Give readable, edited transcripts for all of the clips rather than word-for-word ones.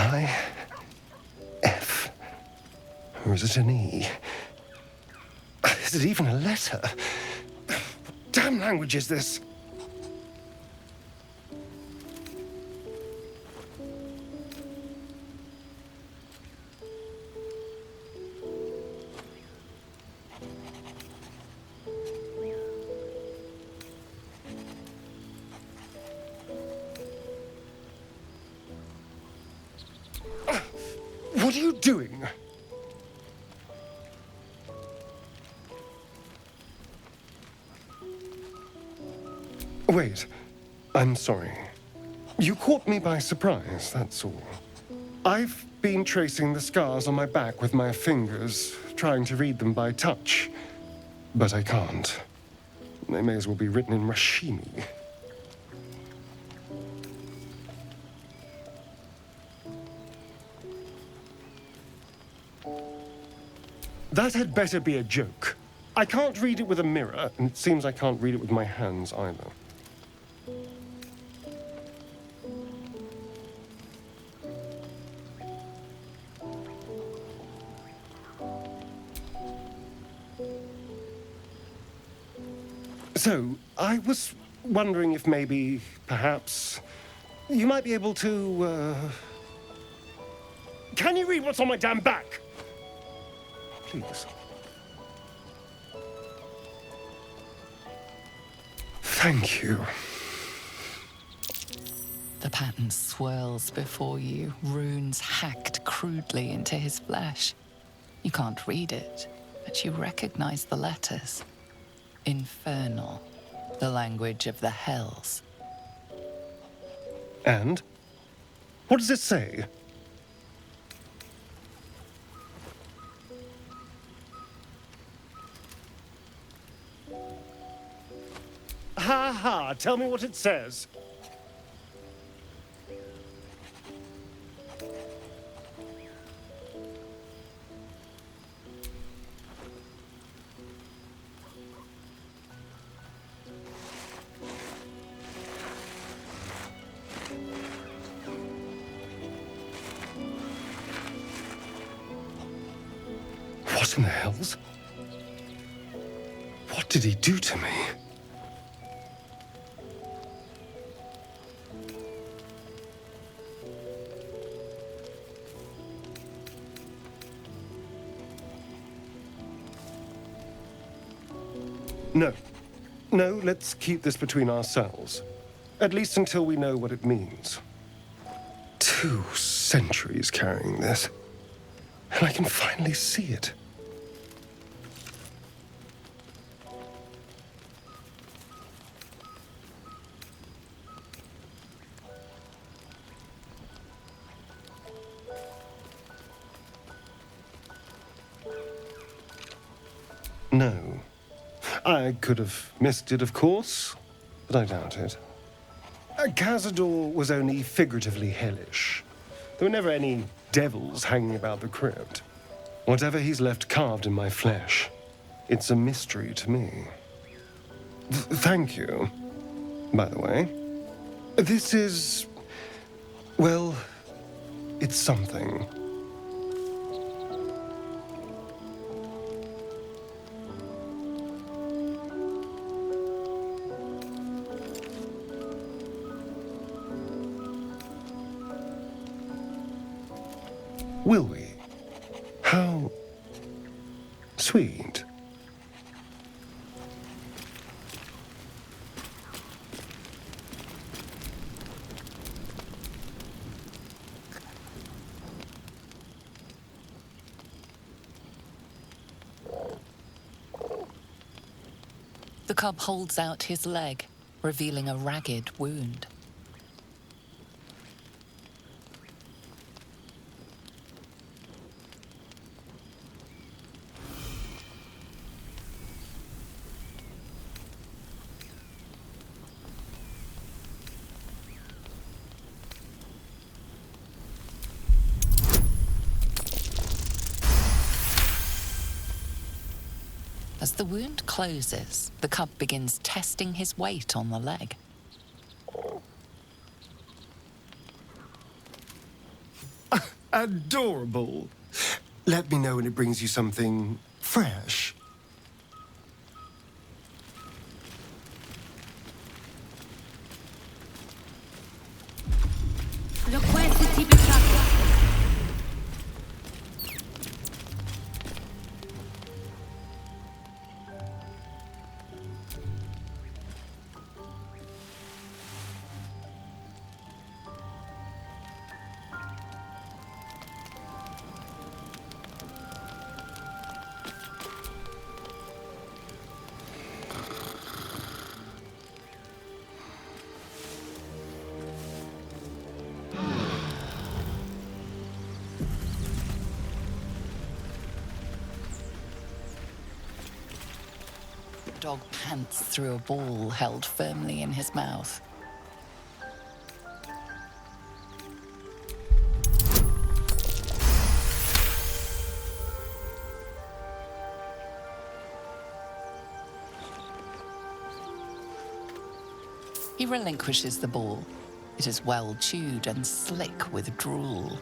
I, F, or is it an E? Is it even a letter? What damn language is this? What are you doing? Wait, I'm sorry. You caught me by surprise, that's all. I've been tracing the scars on my back with my fingers, trying to read them by touch. But I can't. They may as well be written in Rashimi. That had better be a joke. I can't read it with a mirror, and it seems I can't read it with my hands either. So, I was wondering if maybe, perhaps, you might be able to, Can you read what's on my damn back? Please. Thank you. The pattern swirls before you, runes hacked crudely into his flesh. You can't read it, but you recognize the letters. Infernal, the language of the hells. And? What does it say? Ha ha! Tell me what it says. What in the hells? What did he do to me? No. No, let's keep this between ourselves. At least until we know what it means. 2 centuries carrying this. And I can finally see it. No. I could have missed it, of course, but I doubt it. Cazador was only figuratively hellish. There were never any devils hanging about the crypt. Whatever he's left carved in my flesh, it's a mystery to me. Thank you, by the way. This is... well, it's something. Will we? How sweet. The cub holds out his leg, revealing a ragged wound. As the wound closes, the cub begins testing his weight on the leg. Adorable. Let me know when it brings you something fresh. Dog pants through a ball held firmly in his mouth. He relinquishes the ball. It is well chewed and slick with drool.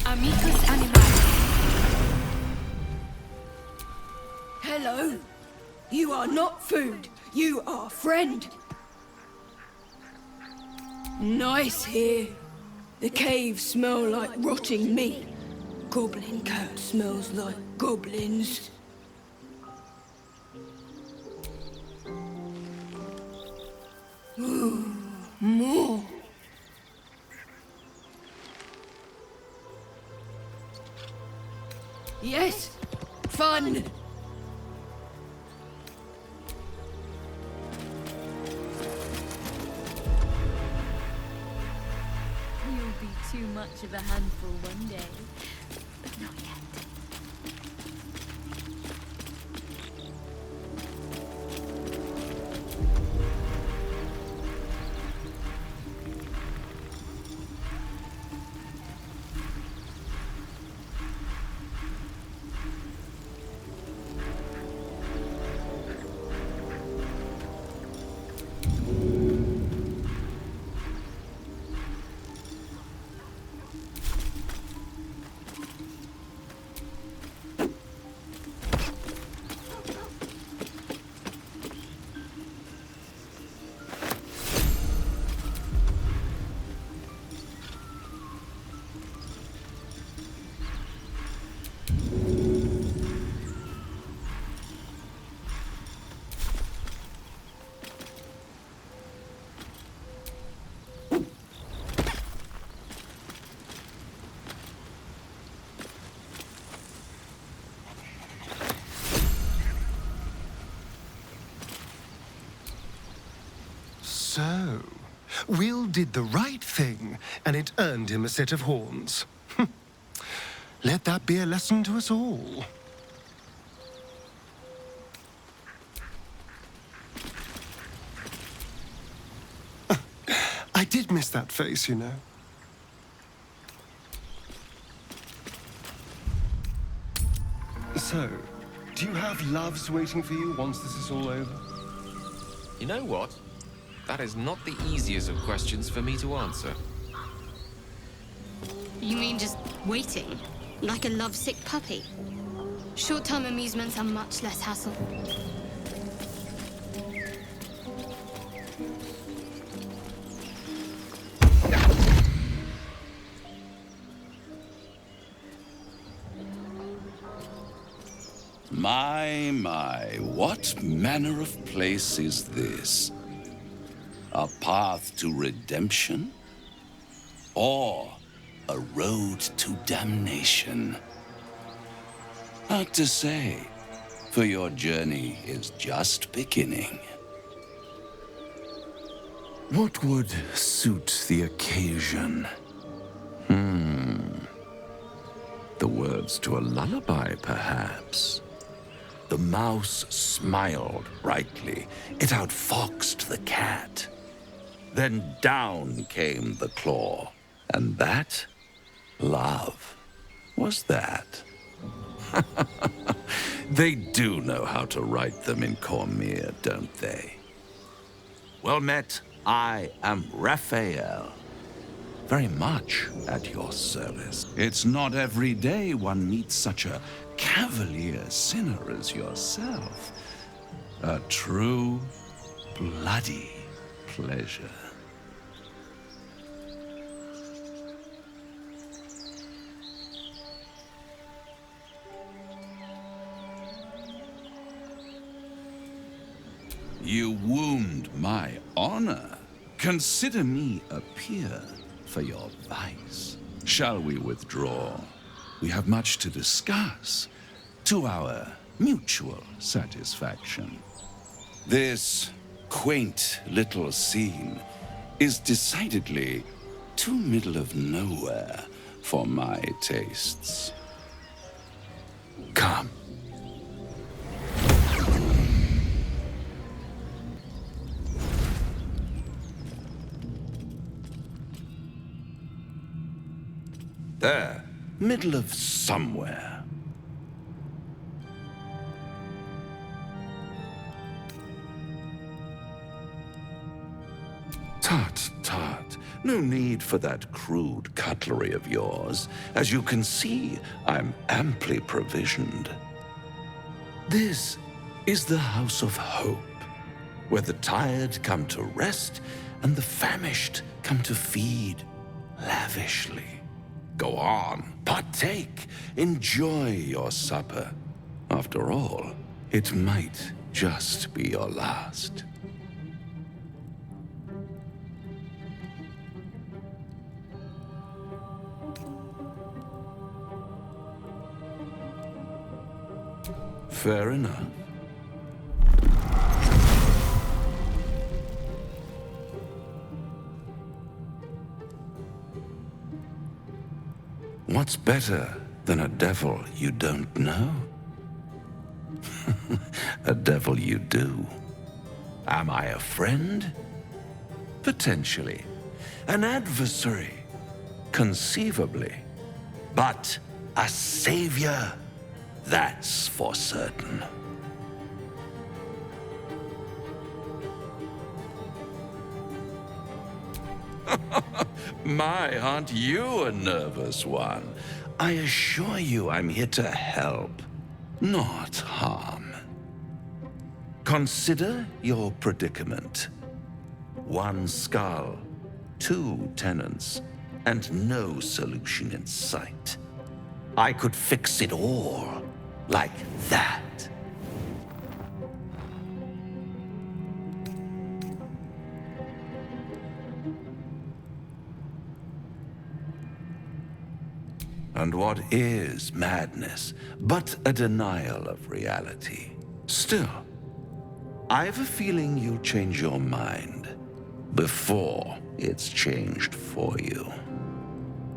Amicus animalis. Hello. You are not food. You are friend. Nice here. The caves smell like rotting meat. Goblin cat smells like goblins. Ooh, more. Yes, fun. You'll be too much of a handful one day, but not yet. So, Will did the right thing, and it earned him a set of horns. Let that be a lesson to us all. I did miss that face, you know. So, do you have loves waiting for you once this is all over? You know what? That is not the easiest of questions for me to answer. You mean just waiting? Like a lovesick puppy? Short-term amusements are much less hassle. My, what manner of place is this? A path to redemption? Or a road to damnation? Hard to say, for your journey is just beginning. What would suit the occasion? The words to a lullaby, perhaps. The mouse smiled brightly. It outfoxed the cat. Then down came the claw. And that, love, was that. They do know how to write them in Cormyr, don't they? Well met, I am Raphael. Very much at your service. It's not every day one meets such a cavalier sinner as yourself. A true, bloody pleasure. You wound my honor. Consider me a peer for your vice. Shall we withdraw? We have much to discuss, to our mutual satisfaction. This quaint little scene is decidedly too middle of nowhere for my tastes. Come. There, middle of somewhere. Tut, tut. No need for that crude cutlery of yours. As you can see, I'm amply provisioned. This is the House of Hope, where the tired come to rest and the famished come to feed lavishly. Go on, partake, enjoy your supper. After all, it might just be your last. Fair enough. What's better than a devil you don't know? A devil you do. Am I a friend? Potentially. An adversary? Conceivably. But a savior? That's for certain. My, aren't you a nervous one? I assure you I'm here to help, not harm. Consider your predicament. One skull, 2 tenants, and no solution in sight. I could fix it all, like that. And what is madness but a denial of reality? Still, I've a feeling you'll change your mind before it's changed for you.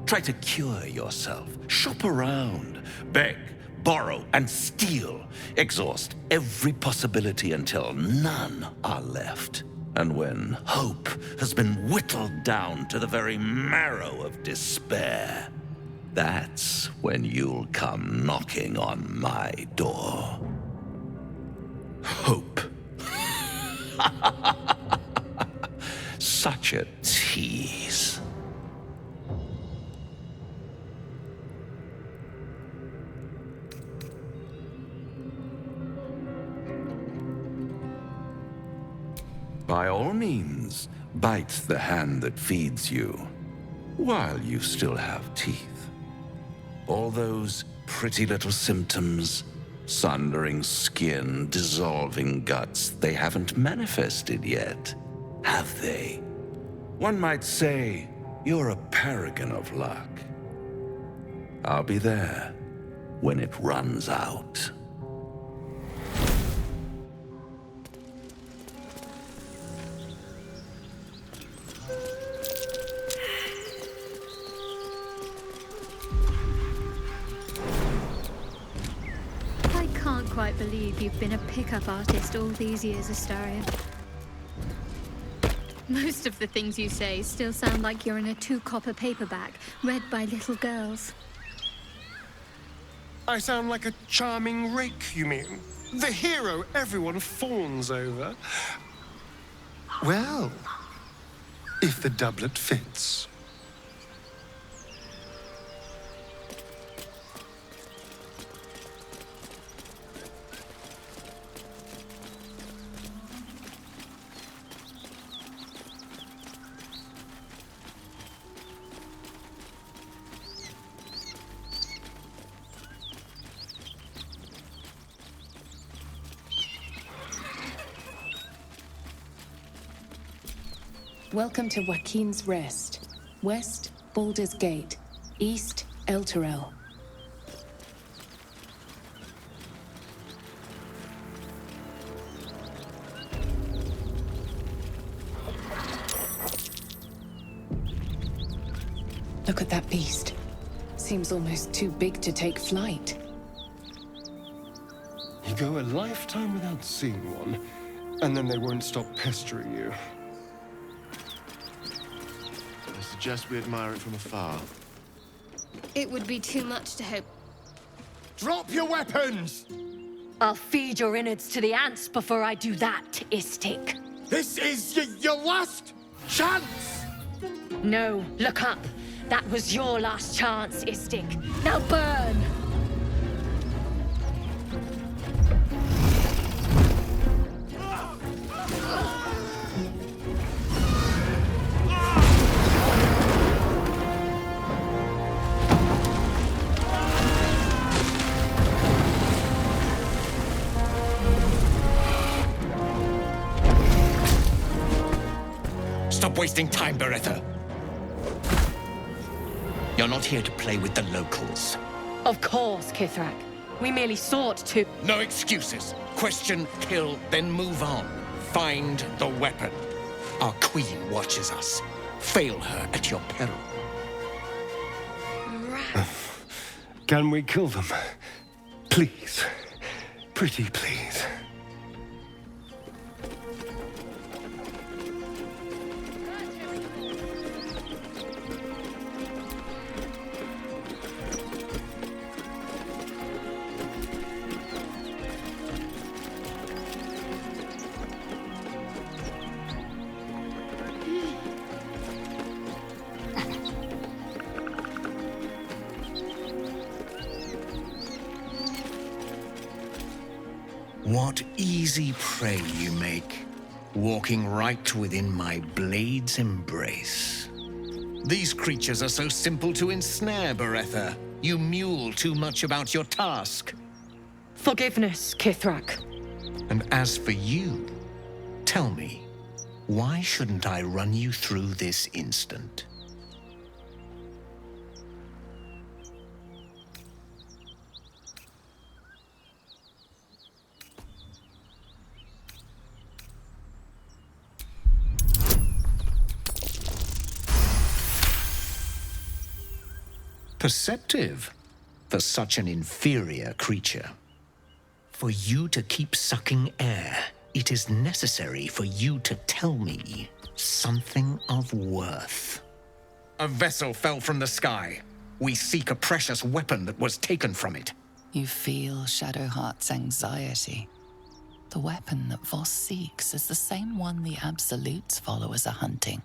Try to cure yourself, shop around, beg, borrow, and steal. Exhaust every possibility until none are left. And when hope has been whittled down to the very marrow of despair, that's when you'll come knocking on my door. Hope. Such a tease. By all means, bite the hand that feeds you, while you still have teeth. All those pretty little symptoms, sundering skin, dissolving guts, they haven't manifested yet, have they? One might say you're a paragon of luck. I'll be there when it runs out. I can't quite believe you've been a pickup artist all these years, Astarion. Most of the things you say still sound like you're in a 2-copper paperback, read by little girls. I sound like a charming rake, you mean? The hero everyone fawns over? Well, if the doublet fits. Welcome to Joaquin's Rest. West, Baldur's Gate. East, Elturel. Look at that beast. Seems almost too big to take flight. You go a lifetime without seeing one, and then they won't stop pestering you. I suggest we admire it from afar. It would be too much to hope. Drop your weapons! I'll feed your innards to the ants before I do that, Istik. This is your last chance! No, look up. That was your last chance, Istik. Now burn! Stop wasting time, Beretta. You're not here to play with the locals. Of course, Kithrak. We merely sought to... No excuses. Question, kill, then move on. Find the weapon. Our queen watches us. Fail her at your peril. Can we kill them? Please. Pretty please. What easy prey you make, walking right within my blade's embrace. These creatures are so simple to ensnare, Beretta. You mule too much about your task. Forgiveness, Kithrak. And as for you, tell me, why shouldn't I run you through this instant? Perceptive for such an inferior creature. For you to keep sucking air, it is necessary for you to tell me something of worth. A vessel fell from the sky. We seek a precious weapon that was taken from it. You feel Shadowheart's anxiety. The weapon that Voss seeks is the same one the Absolute's followers are hunting.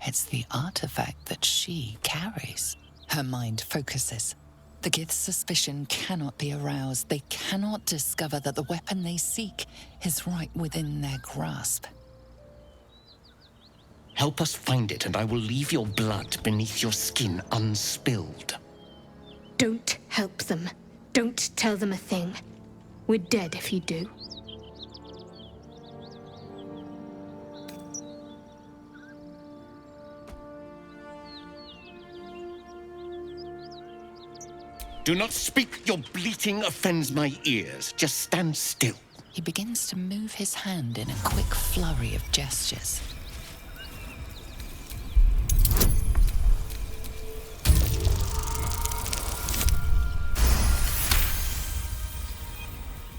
It's the artifact that she carries. Her mind focuses. The Gith's suspicion cannot be aroused. They cannot discover that the weapon they seek is right within their grasp. Help us find it, and I will leave your blood beneath your skin unspilled. Don't help them. Don't tell them a thing. We're dead if you do. Do not speak. Your bleating offends my ears. Just stand still. He begins to move his hand in a quick flurry of gestures.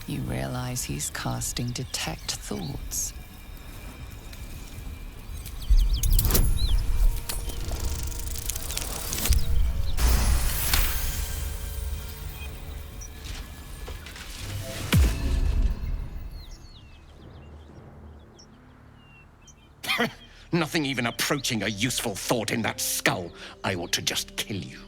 You realize he's casting Detect Thoughts. Nothing even approaching a useful thought in that skull. I ought to just kill you.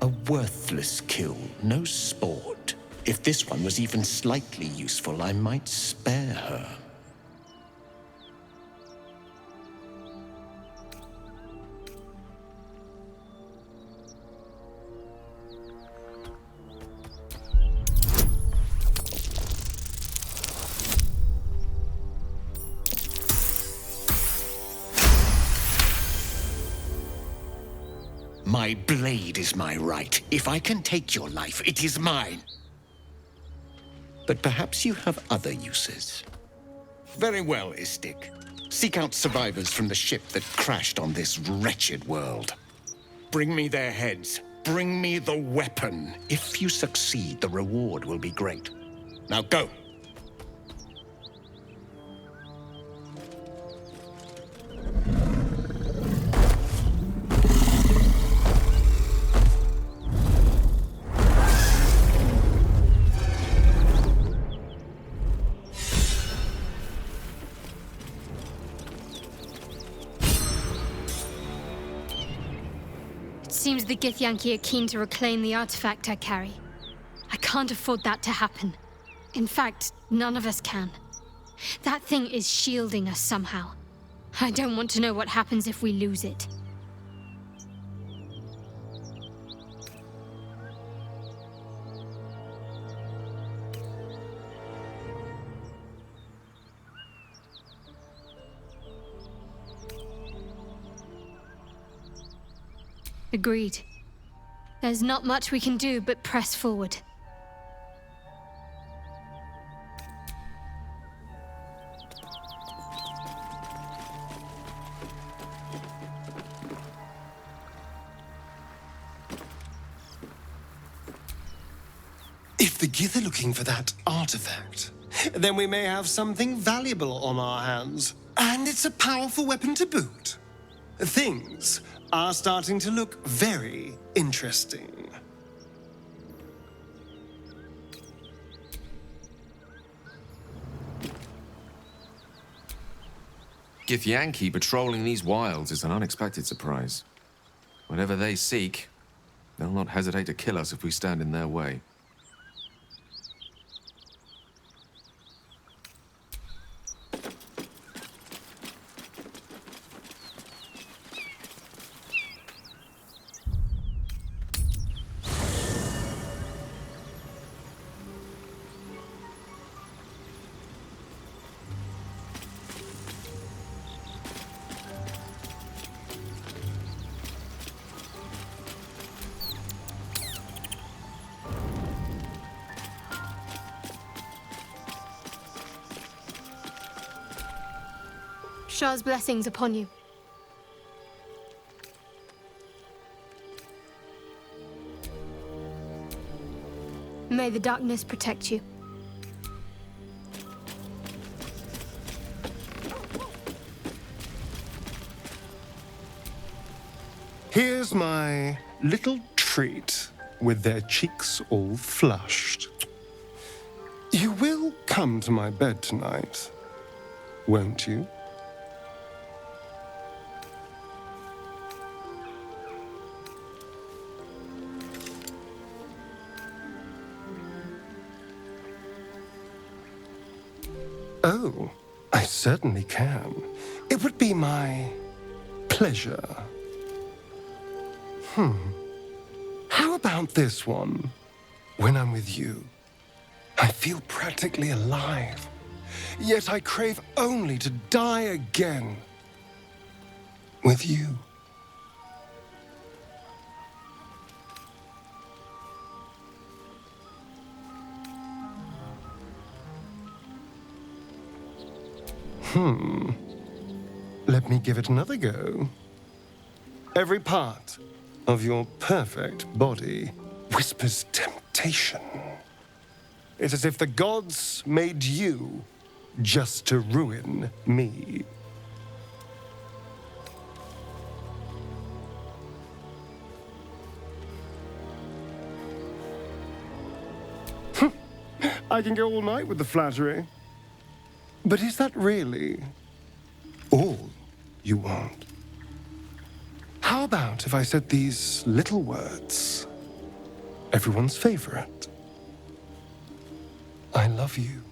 A worthless kill, no sport. If this one was even slightly useful, I might spare her. My blade is my right. If I can take your life, it is mine. But perhaps you have other uses. Very well, Istik. Seek out survivors from the ship that crashed on this wretched world. Bring me their heads. Bring me the weapon. If you succeed, the reward will be great. Now go. Seems the Githyanki are keen to reclaim the artifact I carry. I can't afford that to happen. In fact, none of us can. That thing is shielding us somehow. I don't want to know what happens if we lose it. Agreed. There's not much we can do but press forward. If the Gith are looking for that artifact, then we may have something valuable on our hands. And it's a powerful weapon to boot. Things are starting to look very interesting. Githyanki patrolling these wilds is an unexpected surprise. Whatever they seek, they'll not hesitate to kill us if we stand in their way. Shah's blessings upon you. May the darkness protect you. Here's my little treat with their cheeks all flushed. You will come to my bed tonight, won't you? Oh, I certainly can. It would be my pleasure. How about this one? When I'm with you, I feel practically alive. Yet I crave only to die again. With you. Let me give it another go. Every part of your perfect body whispers temptation. It's as if the gods made you just to ruin me. I can go all night with the flattery. But is that really all you want? How about if I said these little words? Everyone's favorite. I love you.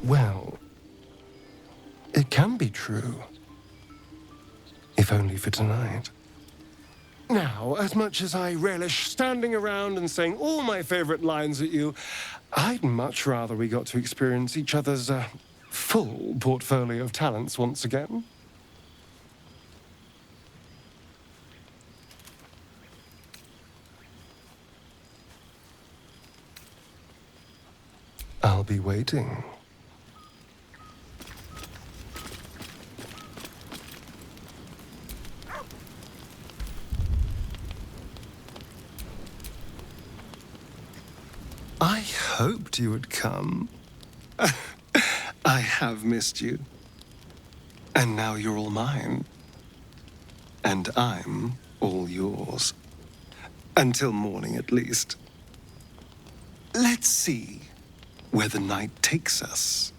Well, it can be true. If only for tonight. Now, as much as I relish standing around and saying all my favorite lines at you, I'd much rather we got to experience each other's full portfolio of talents once again. I'll be waiting. I hoped you would come. I have missed you. And now you're all mine. And I'm all yours. Until morning, at least. Let's see where the night takes us.